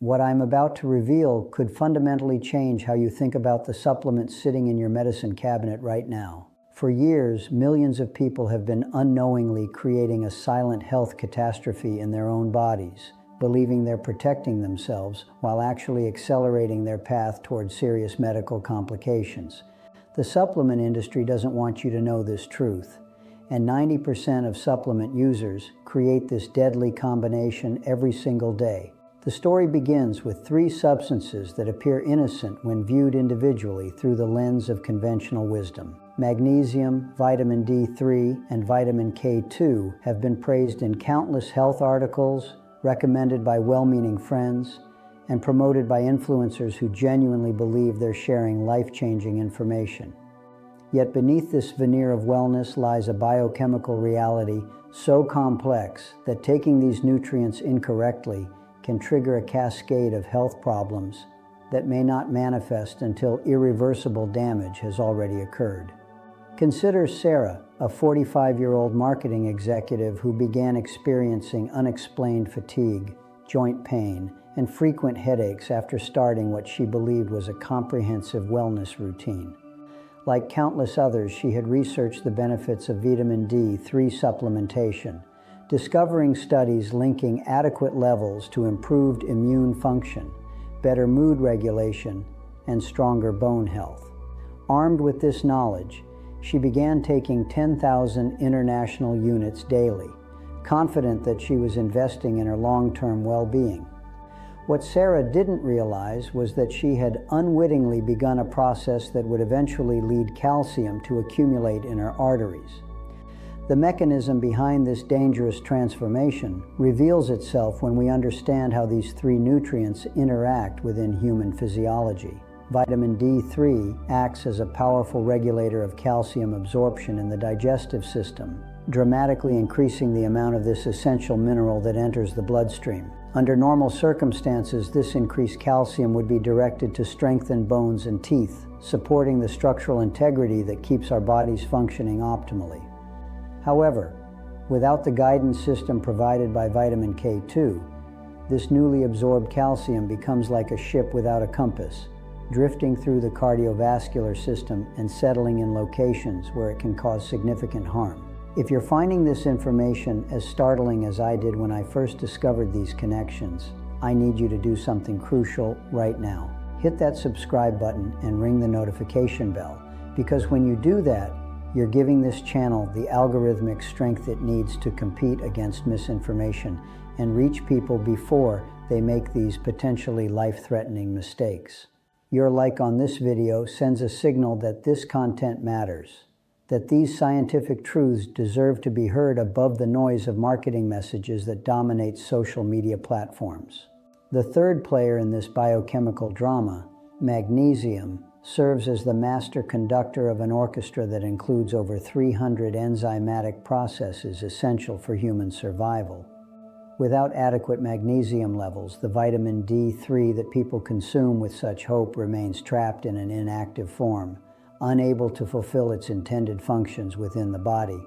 What I'm about to reveal could fundamentally change how you think about the supplements sitting in your medicine cabinet right now. For years, millions of people have been unknowingly creating a silent health catastrophe in their own bodies, believing they're protecting themselves while actually accelerating their path toward serious medical complications. The supplement industry doesn't want you to know this truth, and 90% of supplement users create this deadly combination every single day. The story begins with three substances that appear innocent when viewed individually through the lens of conventional wisdom. Magnesium, vitamin D3, and vitamin K2 have been praised in countless health articles, recommended by well-meaning friends, and promoted by influencers who genuinely believe they're sharing life-changing information. Yet beneath this veneer of wellness lies a biochemical reality so complex that taking these nutrients incorrectly can trigger a cascade of health problems that may not manifest until irreversible damage has already occurred. Consider Sarah, a 45-year-old marketing executive who began experiencing unexplained fatigue, joint pain, and frequent headaches after starting what she believed was a comprehensive wellness routine. Like countless others, she had researched the benefits of vitamin D3 supplementation, discovering studies linking adequate levels to improved immune function, better mood regulation, and stronger bone health. Armed with this knowledge, she began taking 10,000 international units daily, confident that she was investing in her long-term well-being. What Sarah didn't realize was that she had unwittingly begun a process that would eventually lead calcium to accumulate in her arteries. The mechanism behind this dangerous transformation reveals itself when we understand how these three nutrients interact within human physiology. Vitamin D3 acts as a powerful regulator of calcium absorption in the digestive system, dramatically increasing the amount of this essential mineral that enters the bloodstream. Under normal circumstances, this increased calcium would be directed to strengthen bones and teeth, supporting the structural integrity that keeps our bodies functioning optimally. However, without the guidance system provided by vitamin K2, this newly absorbed calcium becomes like a ship without a compass, drifting through the cardiovascular system and settling in locations where it can cause significant harm. If you're finding this information as startling as I did when I first discovered these connections, I need you to do something crucial right now. Hit that subscribe button and ring the notification bell, because when you do that, you're giving this channel the algorithmic strength it needs to compete against misinformation and reach people before they make these potentially life-threatening mistakes. Your like on this video sends a signal that this content matters, that these scientific truths deserve to be heard above the noise of marketing messages that dominate social media platforms. The third player in this biochemical drama, magnesium, serves as the master conductor of an orchestra that includes over 300 enzymatic processes essential for human survival. Without adequate magnesium levels, the vitamin D3 that people consume with such hope remains trapped in an inactive form, unable to fulfill its intended functions within the body.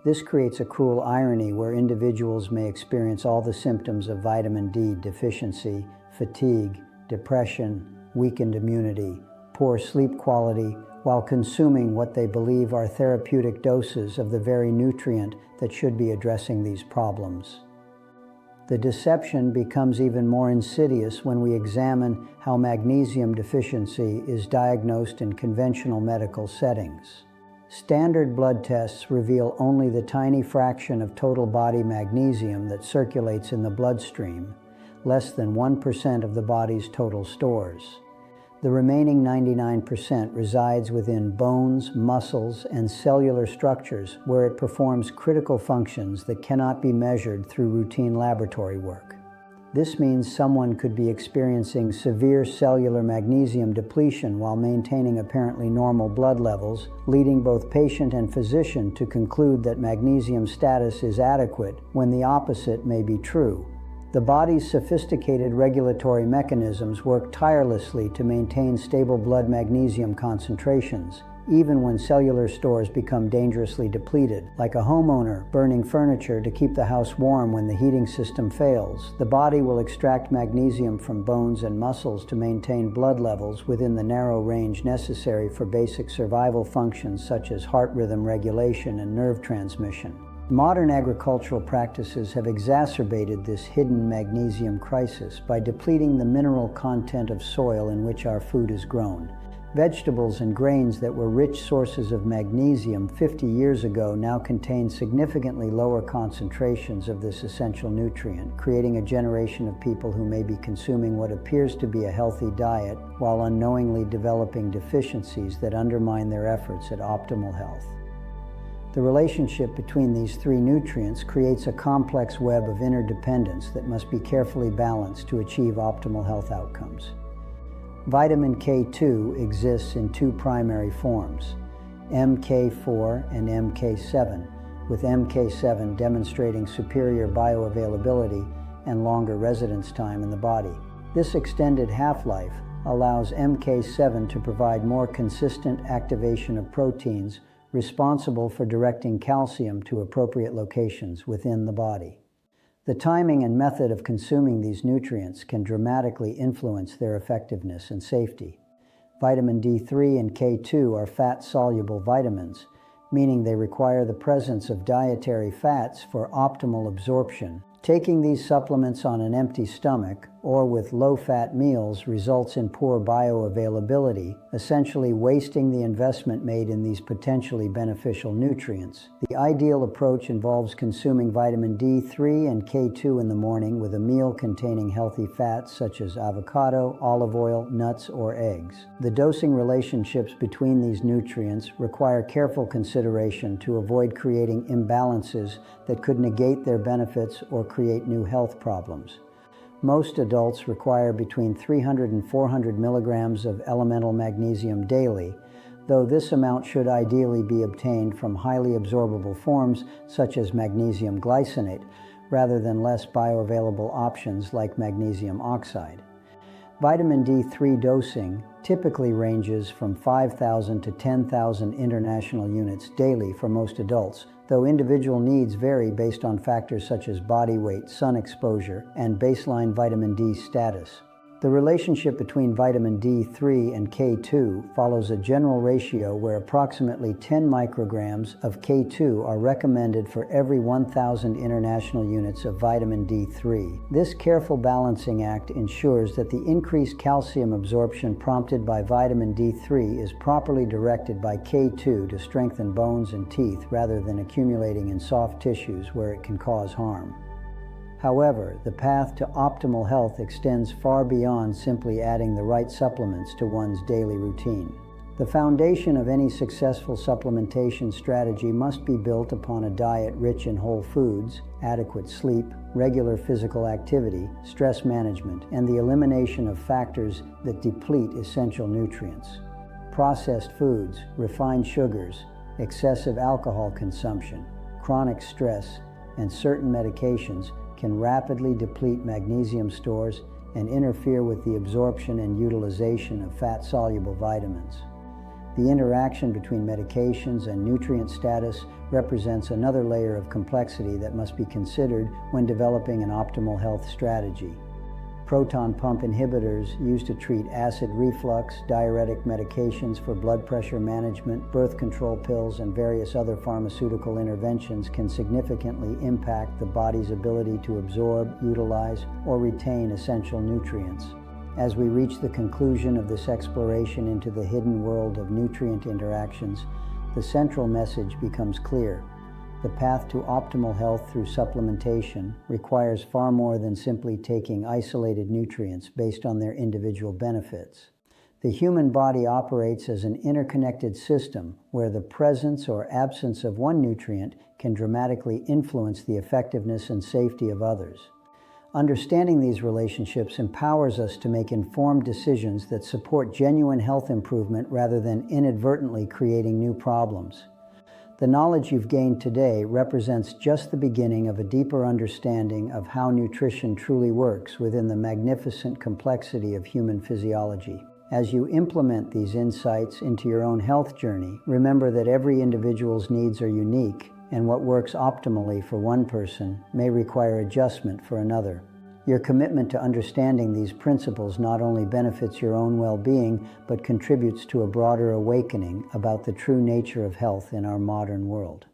This creates a cruel irony where individuals may experience all the symptoms of vitamin D deficiency, fatigue, depression, weakened immunity, poor sleep quality, while consuming what they believe are therapeutic doses of the very nutrient that should be addressing these problems. The deception becomes even more insidious when we examine how magnesium deficiency is diagnosed in conventional medical settings. Standard blood tests reveal only the tiny fraction of total body magnesium that circulates in the bloodstream, less than 1% of the body's total stores. The remaining 99% resides within bones, muscles, and cellular structures where it performs critical functions that cannot be measured through routine laboratory work. This means someone could be experiencing severe cellular magnesium depletion while maintaining apparently normal blood levels, leading both patient and physician to conclude that magnesium status is adequate when the opposite may be true. The body's sophisticated regulatory mechanisms work tirelessly to maintain stable blood magnesium concentrations, even when cellular stores become dangerously depleted. Like a homeowner burning furniture to keep the house warm when the heating system fails, the body will extract magnesium from bones and muscles to maintain blood levels within the narrow range necessary for basic survival functions such as heart rhythm regulation and nerve transmission. Modern agricultural practices have exacerbated this hidden magnesium crisis by depleting the mineral content of soil in which our food is grown. Vegetables and grains that were rich sources of magnesium 50 years ago now contain significantly lower concentrations of this essential nutrient, creating a generation of people who may be consuming what appears to be a healthy diet while unknowingly developing deficiencies that undermine their efforts at optimal health. The relationship between these three nutrients creates a complex web of interdependence that must be carefully balanced to achieve optimal health outcomes. Vitamin K2 exists in two primary forms, MK4 and MK7, with MK7 demonstrating superior bioavailability and longer residence time in the body. This extended half-life allows MK7 to provide more consistent activation of proteins responsible for directing calcium to appropriate locations within the body. The timing and method of consuming these nutrients can dramatically influence their effectiveness and safety. Vitamin D3 and K2 are fat-soluble vitamins, meaning they require the presence of dietary fats for optimal absorption. Taking these supplements on an empty stomach or with low-fat meals results in poor bioavailability, essentially wasting the investment made in these potentially beneficial nutrients. The ideal approach involves consuming vitamin D3 and K2 in the morning with a meal containing healthy fats such as avocado, olive oil, nuts, or eggs. The dosing relationships between these nutrients require careful consideration to avoid creating imbalances that could negate their benefits or create new health problems. Most adults require between 300 and 400 milligrams of elemental magnesium daily, though this amount should ideally be obtained from highly absorbable forms such as magnesium glycinate, rather than less bioavailable options like magnesium oxide. Vitamin D3 dosing typically ranges from 5,000 to 10,000 international units daily for most adults, though individual needs vary based on factors such as body weight, sun exposure, and baseline vitamin D status. The relationship between vitamin D3 and K2 follows a general ratio where approximately 10 micrograms of K2 are recommended for every 1,000 international units of vitamin D3. This careful balancing act ensures that the increased calcium absorption prompted by vitamin D3 is properly directed by K2 to strengthen bones and teeth rather than accumulating in soft tissues where it can cause harm. However, the path to optimal health extends far beyond simply adding the right supplements to one's daily routine. The foundation of any successful supplementation strategy must be built upon a diet rich in whole foods, adequate sleep, regular physical activity, stress management, and the elimination of factors that deplete essential nutrients. Processed foods, refined sugars, excessive alcohol consumption, chronic stress, and certain medications can rapidly deplete magnesium stores and interfere with the absorption and utilization of fat-soluble vitamins. The interaction between medications and nutrient status represents another layer of complexity that must be considered when developing an optimal health strategy. Proton pump inhibitors used to treat acid reflux, diuretic medications for blood pressure management, birth control pills, and various other pharmaceutical interventions can significantly impact the body's ability to absorb, utilize, or retain essential nutrients. As we reach the conclusion of this exploration into the hidden world of nutrient interactions, the central message becomes clear. The path to optimal health through supplementation requires far more than simply taking isolated nutrients based on their individual benefits. The human body operates as an interconnected system where the presence or absence of one nutrient can dramatically influence the effectiveness and safety of others. Understanding these relationships empowers us to make informed decisions that support genuine health improvement rather than inadvertently creating new problems. The knowledge you've gained today represents just the beginning of a deeper understanding of how nutrition truly works within the magnificent complexity of human physiology. As you implement these insights into your own health journey, remember that every individual's needs are unique, and what works optimally for one person may require adjustment for another. Your commitment to understanding these principles not only benefits your own well-being, but contributes to a broader awakening about the true nature of health in our modern world.